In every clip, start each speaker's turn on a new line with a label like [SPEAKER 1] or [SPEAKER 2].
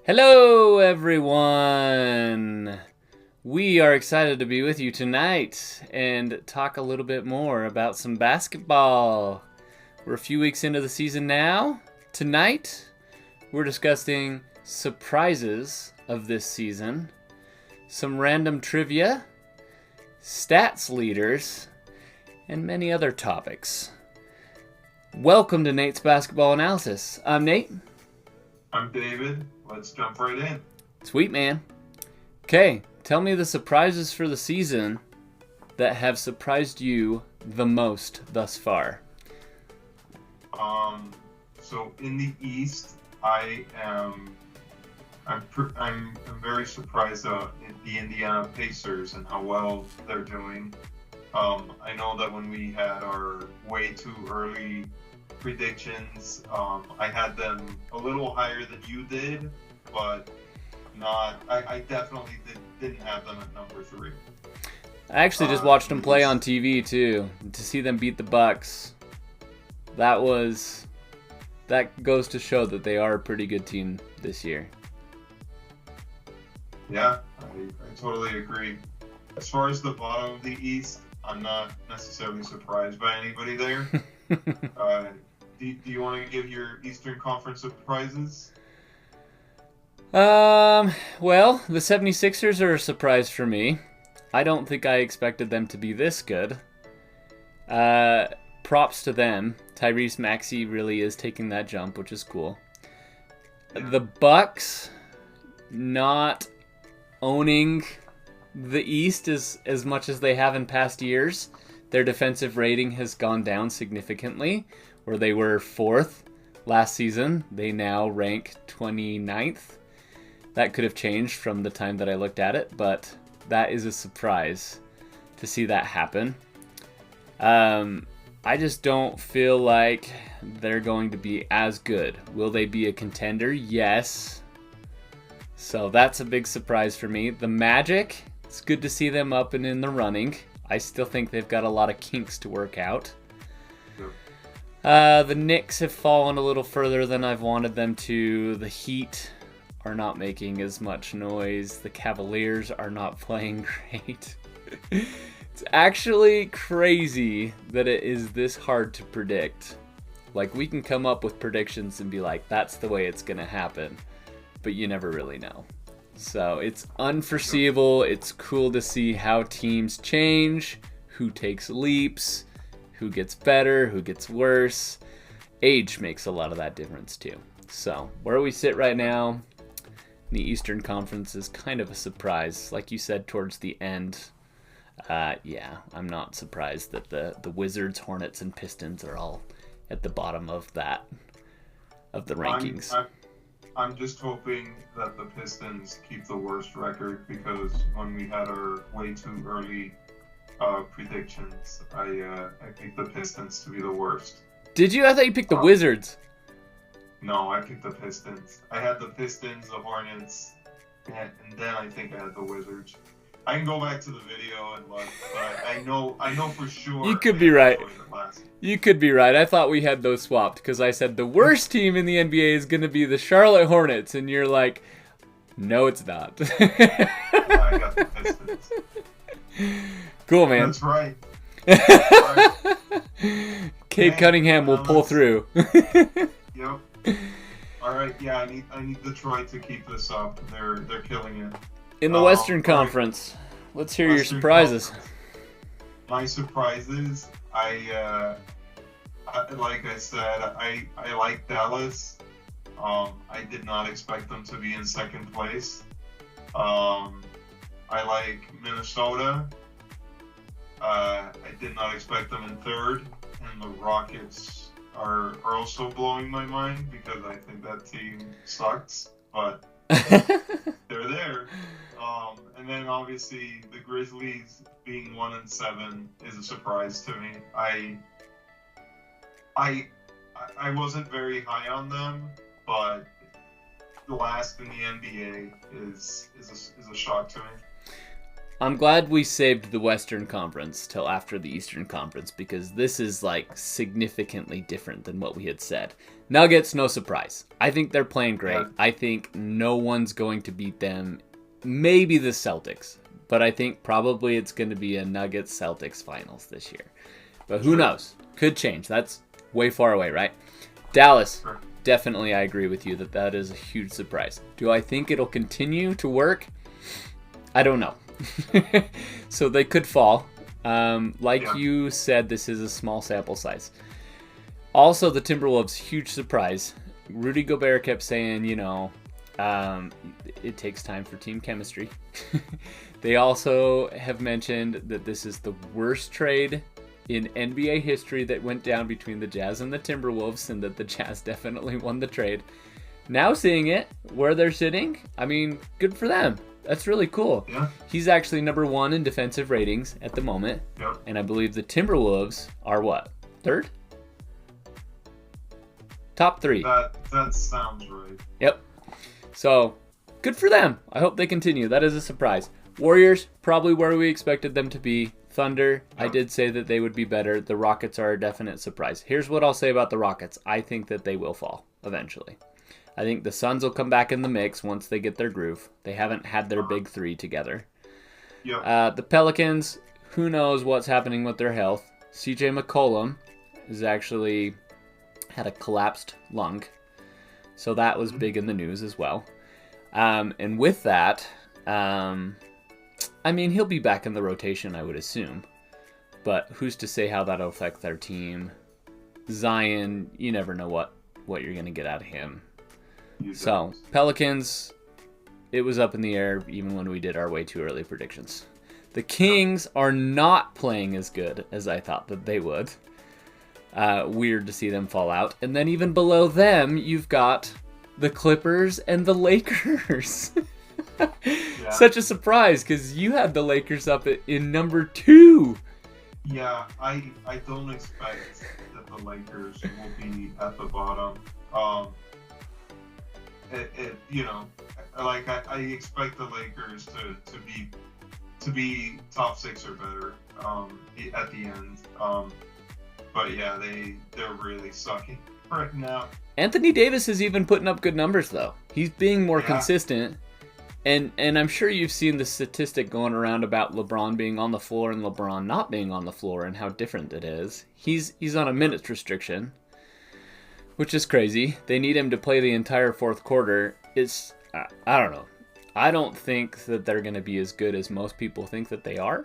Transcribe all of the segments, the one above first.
[SPEAKER 1] Hello, everyone. We are excited to be with you tonight and talk a little bit more about some basketball. We're a few weeks into the season now. Tonight, we're discussing surprises of this season, some random trivia, stats leaders, and many other topics. Welcome to Nate's Basketball Analysis. I'm Nate.
[SPEAKER 2] I'm David. Let's jump right in.
[SPEAKER 1] Sweet, man. Okay, tell me the surprises for the season that have surprised you the most thus far.
[SPEAKER 2] So in the East, I'm very surprised at the Indiana Pacers and how well they're doing. I know that when we had our way too early predictions, I had them a little higher than you did, but not. I definitely didn't have them at number 3.
[SPEAKER 1] I actually just watched them play on TV too. To see them beat the Bucks, that goes to show that they are a pretty good team this year.
[SPEAKER 2] Yeah, I totally agree. As far as the bottom of the East, I'm not necessarily surprised by anybody there. Do you want to give your Eastern Conference surprises?
[SPEAKER 1] Well, the 76ers are a surprise for me. I don't think I expected them to be this good. Props to them. Tyrese Maxey really is taking that jump, which is cool. The Bucks not owning the East as much as they have in past years. Their defensive rating has gone down significantly, where they were 4th last season. They now rank 29th. That could have changed from the time that I looked at it, but that is a surprise to see that happen. I just don't feel like they're going to be as good. Will they be a contender? Yes. So that's a big surprise for me. The Magic, it's good to see them up and in the running. I still think they've got a lot of kinks to work out. The Knicks have fallen a little further than I've wanted them to. The Heat are not making as much noise. The Cavaliers are not playing great. It's actually crazy that it is this hard to predict. Like, we can come up with predictions and be like, that's the way it's going to happen. But you never really know. So it's unforeseeable. It's cool to see how teams change, who takes leaps, who gets better, who gets worse. Age makes a lot of that difference too. So where we sit right now, the Eastern Conference is kind of a surprise. Like you said, towards the end, I'm not surprised that the Wizards, Hornets, and Pistons are all at the bottom of the rankings.
[SPEAKER 2] I'm just hoping that the Pistons keep the worst record, because when we had our way too early predictions, I picked the Pistons to be the worst.
[SPEAKER 1] Did you? I thought you picked the Wizards.
[SPEAKER 2] No, I picked the Pistons. I had the Pistons, the Hornets, and then I think I had the Wizards. I can go back to the video and look, but I know for sure.
[SPEAKER 1] You could be right. You could be right. I thought we had those swapped, because I said the worst team in the NBA is going to be the Charlotte Hornets, and you're like, no, it's not.
[SPEAKER 2] I got the Pistons.
[SPEAKER 1] Cool, man.
[SPEAKER 2] That's right.
[SPEAKER 1] Cade Cunningham will pull through.
[SPEAKER 2] Yep. All right. Yeah, I need Detroit to keep this up. They're killing it.
[SPEAKER 1] In the Western Conference, let's hear your surprises.
[SPEAKER 2] My surprises, like I said, I like Dallas. I did not expect them to be in second place. I like Minnesota. I did not expect them in third. And the Rockets are also blowing my mind, because I think that team sucks. But they're there. And then obviously the Grizzlies being 1-7 is a surprise to me. I wasn't very high on them, but last in the NBA is a shock to me.
[SPEAKER 1] I'm glad we saved the Western Conference till after the Eastern Conference because this is like significantly different than what we had said. Nuggets, no surprise. I think they're playing great.
[SPEAKER 2] Yeah.
[SPEAKER 1] I think no one's going to beat them. Maybe the Celtics, but I think probably it's going to be a Nuggets-Celtics finals this year. But who knows? Could change. That's way far away, right? Dallas,
[SPEAKER 2] Sure.
[SPEAKER 1] definitely I agree with you that is a huge surprise. Do I think it'll continue to work? I don't know. So they could fall. Like you said, this is a small sample size. Also, the Timberwolves, huge surprise. Rudy Gobert kept saying, it takes time for team chemistry. They also have mentioned that this is the worst trade in NBA history that went down between the Jazz and the Timberwolves, and that the Jazz definitely won the trade. Now seeing it, where they're sitting, I mean, good for them. That's really cool.
[SPEAKER 2] Yeah.
[SPEAKER 1] He's actually number 1 in defensive ratings at the moment.
[SPEAKER 2] Yep.
[SPEAKER 1] And I believe the Timberwolves are what? 3rd? Top 3.
[SPEAKER 2] That sounds right.
[SPEAKER 1] Yep. So, good for them. I hope they continue. That is a surprise. Warriors, probably where we expected them to be. Thunder, I did say that they would be better. The Rockets are a definite surprise. Here's what I'll say about the Rockets. I think that they will fall eventually. I think the Suns will come back in the mix once they get their groove. They haven't had their big 3 together.
[SPEAKER 2] Yep.
[SPEAKER 1] The Pelicans, who knows what's happening with their health. CJ McCollum has actually had a collapsed lung. So that was big in the news as well. And with that, I mean, he'll be back in the rotation, I would assume. But who's to say how that'll affect their team? Zion, you never know what you're going to get out of him. So, Pelicans, it was up in the air even when we did our way too early predictions. The Kings are not playing as good as I thought that they would. Weird to see them fall out. And then even below them, you've got the Clippers and the Lakers.
[SPEAKER 2] Yeah.
[SPEAKER 1] Such a surprise because you had the Lakers up in number 2.
[SPEAKER 2] Yeah, I don't expect that the Lakers will be at the bottom. I expect the Lakers to be top 6 or better at the end. But yeah, they're really sucking right now.
[SPEAKER 1] Anthony Davis is even putting up good numbers though. He's being more consistent. And I'm sure you've seen the statistic going around about LeBron being on the floor and LeBron not being on the floor and how different it is. He's on a minutes restriction, which is crazy. They need him to play the entire fourth quarter. I don't know. I don't think that they're going to be as good as most people think that they are.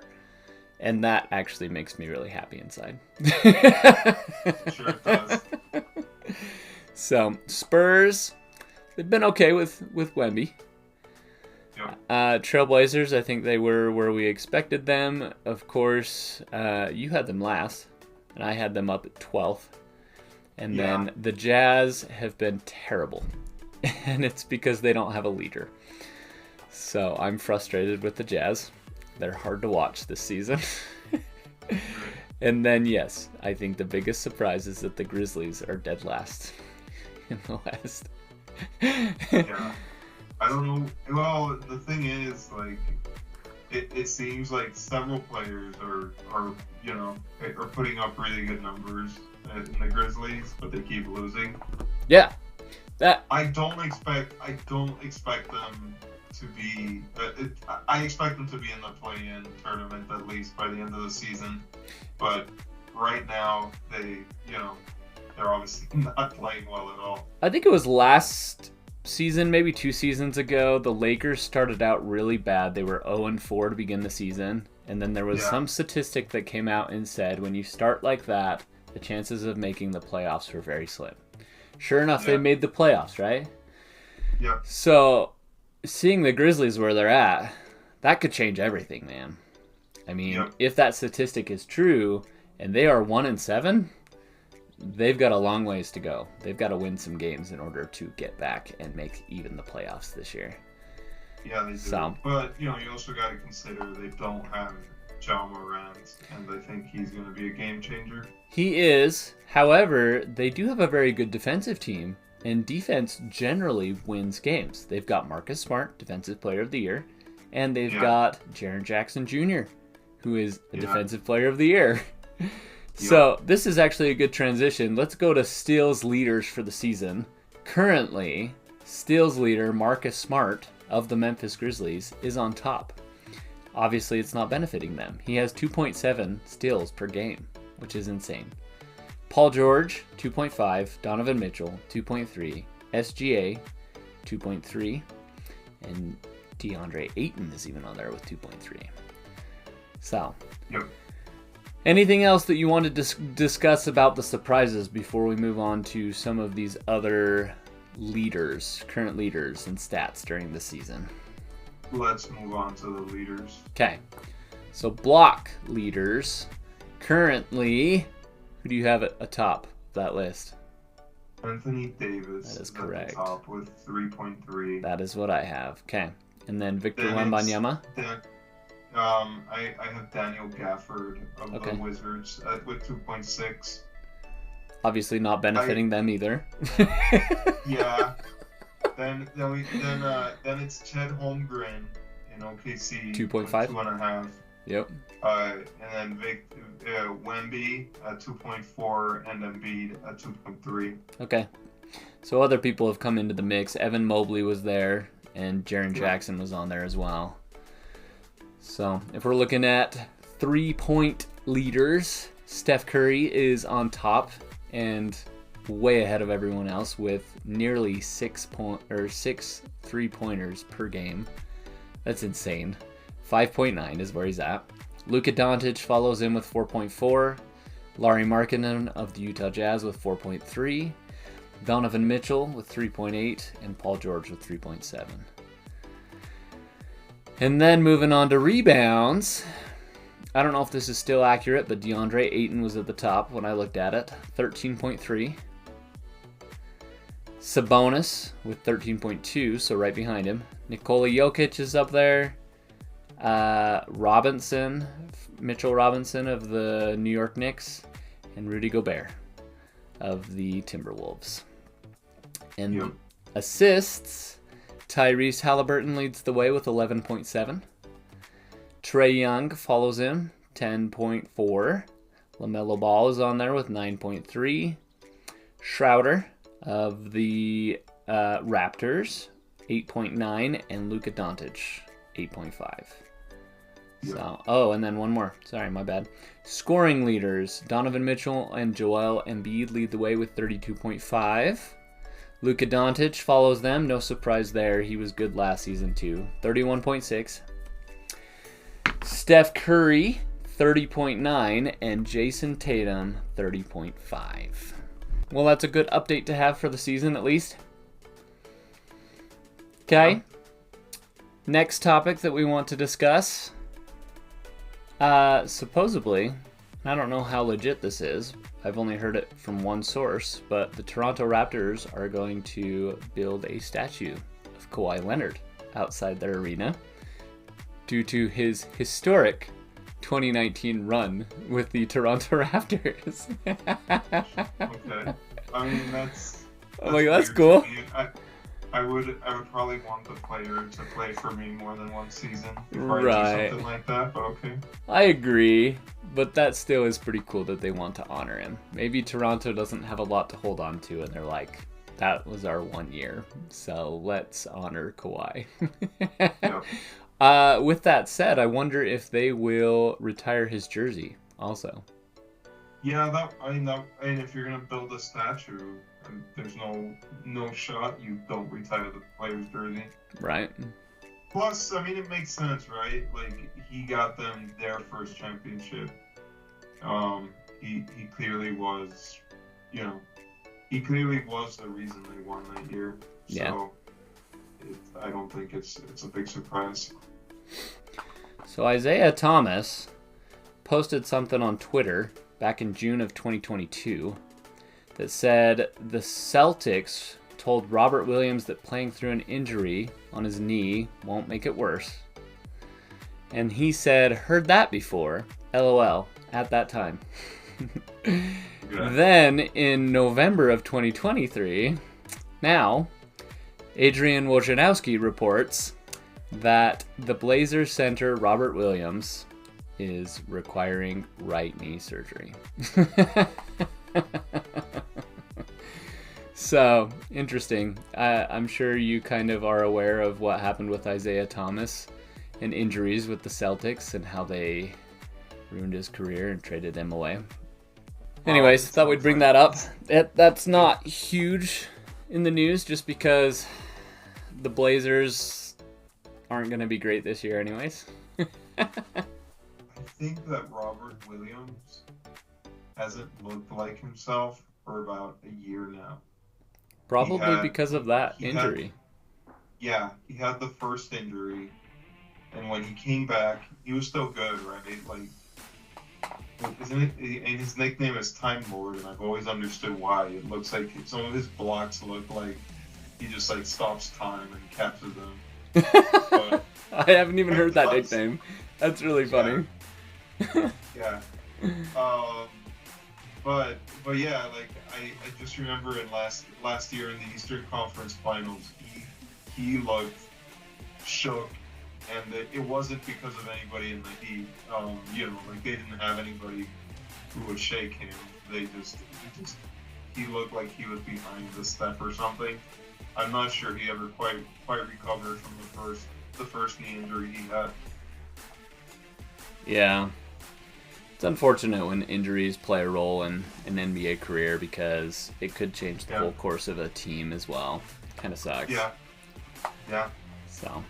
[SPEAKER 1] And that actually makes me really happy inside.
[SPEAKER 2] Sure it does.
[SPEAKER 1] So, Spurs, they've been okay with Wemby. Trailblazers, I think they were where we expected them. Of course, you had them last, and I had them up at 12th. And then the Jazz have been terrible. And it's because they don't have a leader. So I'm frustrated with the Jazz. They're hard to watch this season. And then, yes, I think the biggest surprise is that the Grizzlies are dead last in the West.
[SPEAKER 2] Yeah. I don't know. Well, the thing is, like, it seems like several players are putting up really good numbers in the Grizzlies, but they keep losing.
[SPEAKER 1] Yeah,
[SPEAKER 2] I don't expect them to be. I expect them to be in the play-in tournament at least by the end of the season. But right now, they're obviously not playing well at all.
[SPEAKER 1] I think it was last season, maybe 2 seasons ago, the Lakers started out really bad. They were 0-4 to begin the season, and then there was some statistic that came out and said when you start like that, the chances of making the playoffs were very slim. Sure enough, they made the playoffs, right?
[SPEAKER 2] Yeah.
[SPEAKER 1] So, seeing the Grizzlies where they're at, that could change everything, man. I mean, if that statistic is true, and they are 1-7, they've got a long ways to go. They've got to win some games in order to get back and make even the playoffs this year.
[SPEAKER 2] Yeah, they do.
[SPEAKER 1] So,
[SPEAKER 2] but, you also got to consider they don't have Ja Morant, and I think he's going to be a game changer.
[SPEAKER 1] He is. However, they do have a very good defensive team, and defense generally wins games. They've got Marcus Smart, Defensive Player of the Year. And they've
[SPEAKER 2] Yeah.
[SPEAKER 1] got Jaren Jackson Jr., who is the
[SPEAKER 2] Yeah.
[SPEAKER 1] Defensive Player of the Year. So this is actually a good transition. Let's go to steals leaders for the season. Currently, steals leader Marcus Smart of the Memphis Grizzlies is on top. Obviously, it's not benefiting them. He has 2.7 steals per game, which is insane. Paul George, 2.5. Donovan Mitchell, 2.3. SGA, 2.3. And DeAndre Ayton is even on there with 2.3. So,
[SPEAKER 2] Yep.
[SPEAKER 1] anything else that you want to discuss about the surprises before we move on to some of these other leaders, current leaders and stats during the season?
[SPEAKER 2] Let's move on to the leaders.
[SPEAKER 1] Okay, so block leaders. Currently, who do you have atop that list?
[SPEAKER 2] Anthony Davis
[SPEAKER 1] That is
[SPEAKER 2] at
[SPEAKER 1] correct.
[SPEAKER 2] the top with 3.3.
[SPEAKER 1] That is what I have. Okay, and then Victor
[SPEAKER 2] Then it's
[SPEAKER 1] Wembanyama.
[SPEAKER 2] I have Daniel Gafford of
[SPEAKER 1] Okay.
[SPEAKER 2] the Wizards with 2.6.
[SPEAKER 1] Obviously not benefiting them either.
[SPEAKER 2] Yeah. Then it's Chet Holmgren in OKC.
[SPEAKER 1] 2.5?
[SPEAKER 2] 2.5.
[SPEAKER 1] Yep.
[SPEAKER 2] And then Wemby at 2.4 and Embiid at 2.3.
[SPEAKER 1] Okay. So other people have come into the mix. Evan Mobley was there, and Jaren
[SPEAKER 2] Yeah.
[SPEAKER 1] Jackson was on there as well. So if we're looking at 3-point leaders, Steph Curry is on top and way ahead of everyone else with nearly 6 3-pointers per game. That's insane. 5.9 is where he's at. Luka Doncic follows in with 4.4. Lauri Markkanen of the Utah Jazz with 4.3. Donovan Mitchell with 3.8. And Paul George with 3.7. And then moving on to rebounds. I don't know if this is still accurate, but DeAndre Ayton was at the top when I looked at it. 13.3. Sabonis with 13.2, so right behind him. Nikola Jokic is up there. Mitchell Robinson of the New York Knicks, and Rudy Gobert of the Timberwolves. And
[SPEAKER 2] Yep.
[SPEAKER 1] assists, Tyrese Halliburton leads the way with 11.7. Trae Young follows him, 10.4. LaMelo Ball is on there with 9.3. Schroeder of the Raptors, 8.9, and Luka Doncic, 8.5. So, and then one more. Sorry, my bad. Scoring leaders, Donovan Mitchell and Joel Embiid lead the way with 32.5. Luka Doncic follows them. No surprise there. He was good last season too. 31.6. Steph Curry, 30.9, and Jason Tatum, 30.5. Well, that's a good update to have for the season, at least. Okay. Next topic that we want to discuss. Supposedly, I don't know how legit this is. I've only heard it from one source, but the Toronto Raptors are going to build a statue of Kawhi Leonard outside their arena due to his historic 2019 run with the Toronto Raptors.
[SPEAKER 2] Okay. I mean, that's
[SPEAKER 1] I'm like, that's
[SPEAKER 2] weird
[SPEAKER 1] cool.
[SPEAKER 2] to me. I would probably want the player to play for me more than one season before I
[SPEAKER 1] Right.
[SPEAKER 2] do something like that, but okay.
[SPEAKER 1] I agree, but that still is pretty cool that they want to honor him. Maybe Toronto doesn't have a lot to hold on to, and they're like, that was our 1 year, so let's honor Kawhi.
[SPEAKER 2] Yep.
[SPEAKER 1] With that said, I wonder if they will retire his jersey also.
[SPEAKER 2] Yeah, if you're gonna build a statue, and there's no shot you don't retire the player's jersey.
[SPEAKER 1] Right?
[SPEAKER 2] Plus, I mean, it makes sense, right? Like, he got them their first championship. He clearly was, he clearly was the reason they won that year.
[SPEAKER 1] Yeah.
[SPEAKER 2] So, I don't think it's a big surprise.
[SPEAKER 1] So Isaiah Thomas posted something on Twitter back in June of 2022 that said the Celtics told Robert Williams that playing through an injury on his knee won't make it worse. And he said, heard that before, LOL, at that time.
[SPEAKER 2] Yeah.
[SPEAKER 1] Then in November of 2023, now, Adrian Wojnarowski reports, that the Blazers center, Robert Williams, is requiring right knee surgery. So, interesting. I'm sure you kind of are aware of what happened with Isaiah Thomas and injuries with the Celtics and how they ruined his career and traded him away. Anyways, thought we'd bring that up. That's not huge in the news just because the Blazers aren't going to be great this year anyways.
[SPEAKER 2] I think that Robert Williams hasn't looked like himself for about a year now.
[SPEAKER 1] Probably because of that injury.
[SPEAKER 2] He had the first injury, and when he came back, he was still good, right? Like, isn't it? And his nickname is Time Lord, and I've always understood why. It looks like some of his blocks look like he just like stops time and captures them. But
[SPEAKER 1] I haven't even heard that nickname. That's really funny.
[SPEAKER 2] Yeah. But yeah, like I just remember in last year in the Eastern Conference Finals, he looked shook, and it wasn't because of anybody in the Heat. Like they didn't have anybody who would shake him. He looked like he was behind the step or something. I'm not sure he ever quite recovered from the first knee injury he had.
[SPEAKER 1] Yeah. It's unfortunate when injuries play a role in an NBA career because it could change the whole course of a team as well. Kind of sucks.
[SPEAKER 2] Yeah.
[SPEAKER 1] So,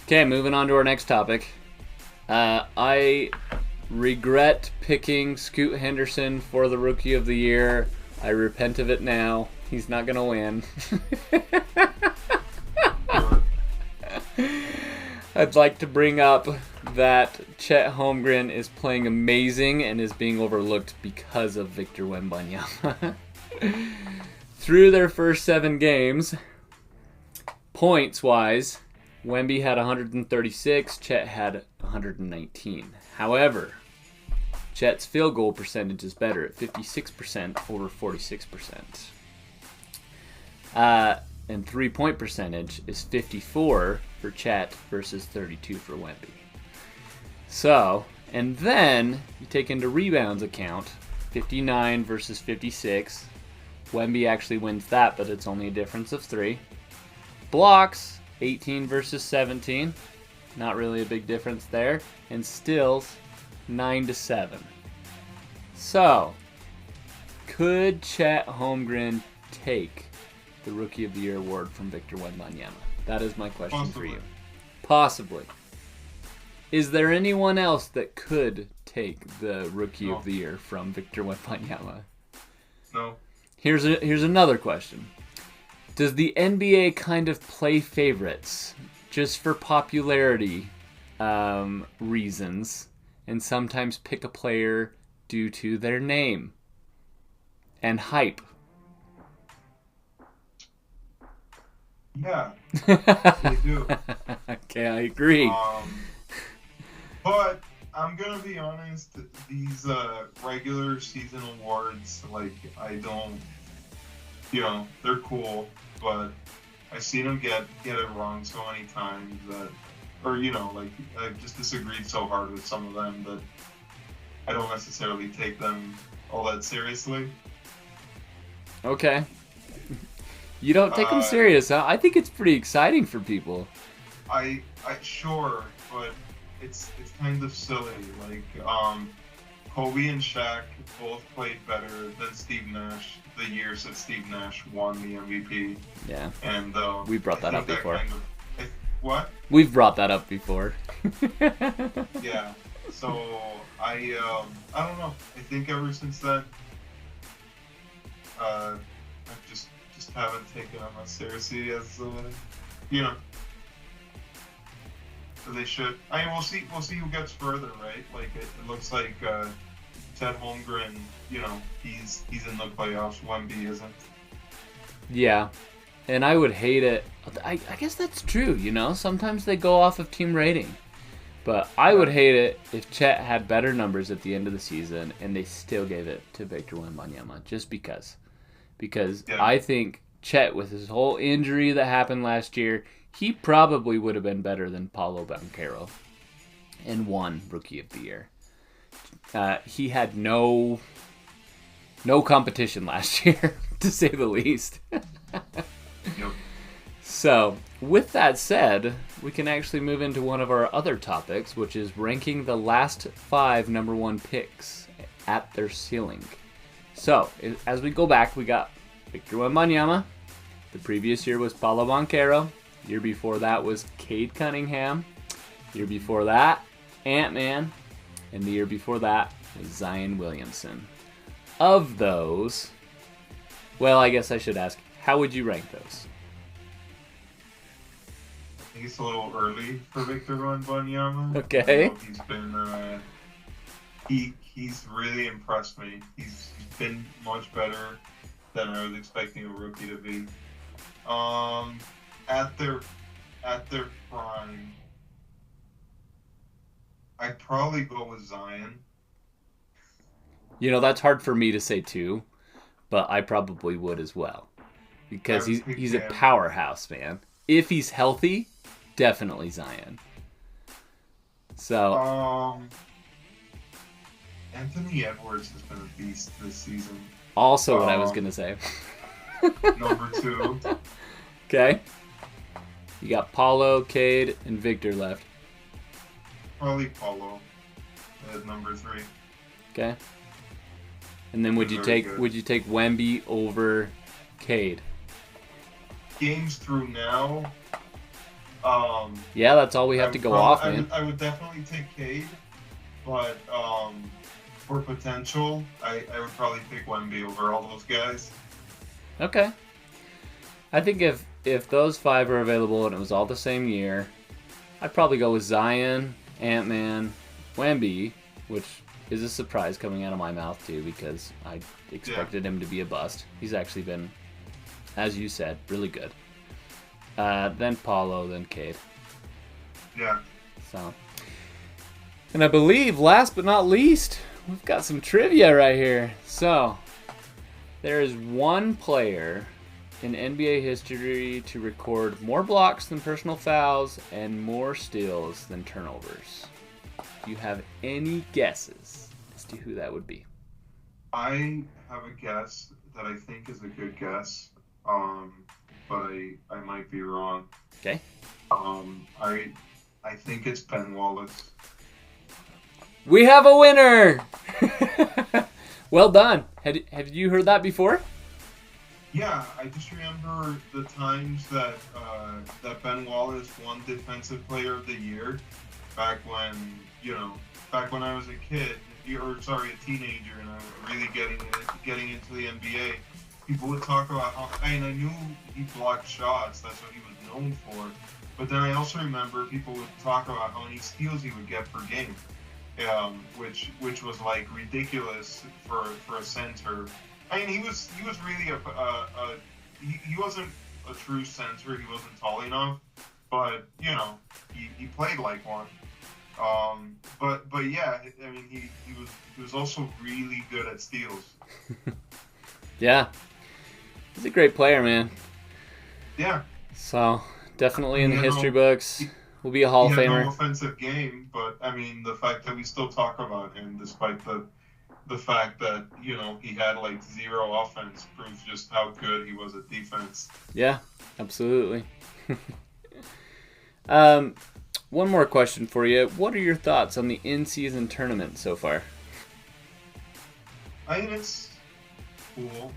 [SPEAKER 1] okay, moving on to our next topic. I regret picking Scoot Henderson for the Rookie of the Year. I repent of it now. He's not going to win. I'd like to bring up that Chet Holmgren is playing amazing and is being overlooked because of Victor Wembanyama. Through their first 7 games, points-wise, Wemby had 136, Chet had 119. However, Chet's field goal percentage is better at 56% over 46%. And three-point percentage is 54 for Chet versus 32 for Wemby. So, and then you take into rebounds account, 59 versus 56. Wemby actually wins that, but it's only a difference of 3. Blocks, 18 versus 17. Not really a big difference there. And steals, 9-7. So, could Chet Holmgren take the Rookie of the Year award from Victor Wembanyama? That is my question for you. Possibly. Is there anyone else that could take the Rookie of the Year from Victor Wembanyama?
[SPEAKER 2] No.
[SPEAKER 1] Here's another question. Does the NBA kind of play favorites just for popularity reasons and sometimes pick a player due to their name and hype?
[SPEAKER 2] Yeah, they do.
[SPEAKER 1] Okay, I agree.
[SPEAKER 2] But I'm gonna be honest, these regular season awards, like I don't, they're cool, but I've seen them get it wrong so many times that, or I've just disagreed so hard with some of them that I don't necessarily take them all that seriously.
[SPEAKER 1] Okay. You don't take them serious, huh? I think it's pretty exciting for people.
[SPEAKER 2] I sure, but it's kind of silly. Like, Kobe and Shaq both played better than Steve Nash the years that Steve Nash won the MVP.
[SPEAKER 1] Yeah.
[SPEAKER 2] And
[SPEAKER 1] we brought that up before.
[SPEAKER 2] What?
[SPEAKER 1] We've brought that up before.
[SPEAKER 2] Yeah. So I don't know. I think ever since then, I just haven't taken them as seriously as they should. I mean, we'll see who gets further, right? Like it looks like Chet Holmgren, he's in the playoffs. Wemby isn't.
[SPEAKER 1] Yeah, and I would hate it. I guess that's true. Sometimes they go off of team rating, but I would hate it if Chet had better numbers at the end of the season and they still gave it to Victor Wembanyama just because I think Chet, with his whole injury that happened last year, he probably would have been better than Paulo Banchero and won Rookie of the Year. He had no competition last year, to say the least.
[SPEAKER 2] Yep.
[SPEAKER 1] So, with that said, we can actually move into one of our other topics, which is ranking the last 5 number 1 picks at their ceiling. So, as we go back, we got Victor Wembanyama. The previous year was Paulo Banchero. Year before that was Cade Cunningham. Year before that, Ant-Man. And the year before that was Zion Williamson. Of those, well, I guess I should ask, how would you rank those?
[SPEAKER 2] I think it's a little early for Victor Wembanyama.
[SPEAKER 1] Okay.
[SPEAKER 2] He's been he's really impressed me. He's been much better than I was expecting a rookie to be. At their prime, I'd probably go with Zion.
[SPEAKER 1] You know, that's hard for me to say too, but I probably would as well. Because he's a powerhouse, man. If he's healthy, definitely Zion. So
[SPEAKER 2] Anthony Edwards has been a beast this season.
[SPEAKER 1] Also what I was gonna say.
[SPEAKER 2] Number 2.
[SPEAKER 1] Okay. You got Paulo, Cade, and Victor left.
[SPEAKER 2] Probably Paulo at number 3.
[SPEAKER 1] Okay. And then would you take Wemby over Cade?
[SPEAKER 2] Games through now.
[SPEAKER 1] Yeah, that's all we have to go off, man.
[SPEAKER 2] I would definitely take Cade, but for potential, I would probably pick Wemby over all those guys.
[SPEAKER 1] Okay. I think if those 5 are available and it was all the same year, I'd probably go with Zion, Ant-Man, Wemby, which is a surprise coming out of my mouth too because I expected him to be a bust. He's actually been, as you said, really good. Then Paulo, then Cade.
[SPEAKER 2] Yeah.
[SPEAKER 1] So, and I believe last but not least, we've got some trivia right here. So, there is one player in NBA history to record more blocks than personal fouls and more steals than turnovers. Do you have any guesses as to who that would be?
[SPEAKER 2] I have a guess that I think is a good guess, but I might be wrong.
[SPEAKER 1] Okay.
[SPEAKER 2] I think it's Ben Wallace.
[SPEAKER 1] We have a winner! Well done. Have you heard that before?
[SPEAKER 2] Yeah, I just remember the times that Ben Wallace won Defensive Player of the Year back when I was a kid, a teenager, and I was really getting into the NBA. People would talk about how, and I knew he blocked shots, that's what he was known for. But then I also remember people would talk about how many steals he would get per game, which was like ridiculous for a center. I mean, he was really he wasn't a true center. He wasn't tall enough, but he played like one. But yeah, I mean, he was also really good at steals.
[SPEAKER 1] Yeah, he's a great player, man.
[SPEAKER 2] Yeah.
[SPEAKER 1] So definitely in the history books, will be a Hall of Famer.
[SPEAKER 2] He had no offensive game, but I mean, the fact that we still talk about him, despite the fact that he had like 0 offense, proves just how good he was at defense.
[SPEAKER 1] Yeah, absolutely. One more question for you. What are your thoughts on the in-season tournament so far?
[SPEAKER 2] I think it's cool.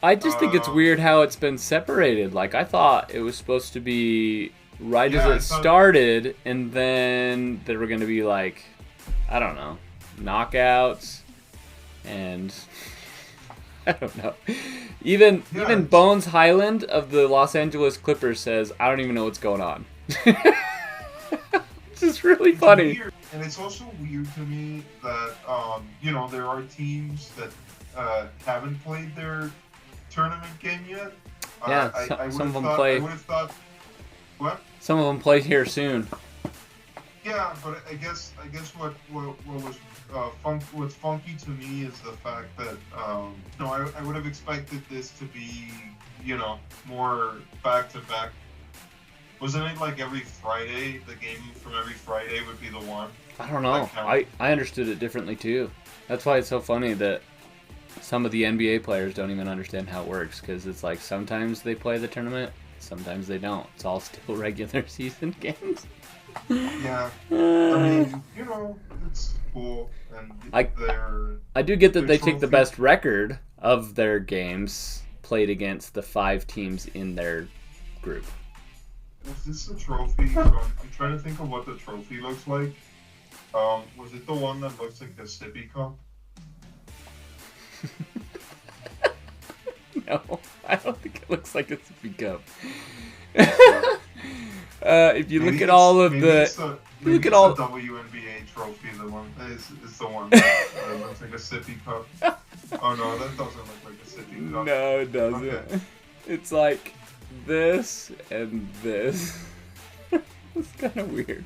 [SPEAKER 1] I just think it's weird how it's been separated. Like, I thought it was supposed to be as it started, and then there were going to be, like, I don't know, knockouts, and I don't know. Even Bones Highland of the Los Angeles Clippers says, I don't even know what's going on. It's just really funny.
[SPEAKER 2] Weird. And it's also weird to me that, there are teams that haven't played their tournament game yet.
[SPEAKER 1] Yeah, some of them play.
[SPEAKER 2] I would have thought. What?
[SPEAKER 1] Some of them play here soon.
[SPEAKER 2] Yeah, but I guess what was what's funky to me is the fact that I would have expected this to be more back to back Wasn't it like every Friday, the game from every Friday would be the one?
[SPEAKER 1] I don't know. I understood it differently too. That's why it's so funny that some of the NBA players don't even understand how it works, because it's like sometimes they play the tournament, sometimes they don't. It's all still regular season games.
[SPEAKER 2] Yeah. I mean, you know, it's cool. And
[SPEAKER 1] I do get that they take the best record of their games played against the 5 teams in their group.
[SPEAKER 2] Was this a trophy? I'm trying to think of what the trophy looks like. Was it the one that looks like a sippy cup?
[SPEAKER 1] No, I don't think it looks like a sippy cup. If you look at all of the...
[SPEAKER 2] Look at all the WNBA trophy. The one is the one that looks like a sippy cup. Oh no, that doesn't look like a sippy cup.
[SPEAKER 1] No, it doesn't. Okay. It's like this and this. It's kind of weird.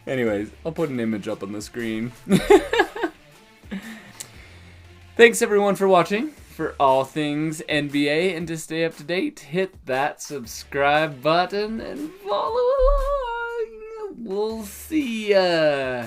[SPEAKER 1] Anyways, I'll put an image up on the screen. Thanks everyone for watching. For all things NBA, and to stay up to date, hit that subscribe button and follow along. We'll see ya.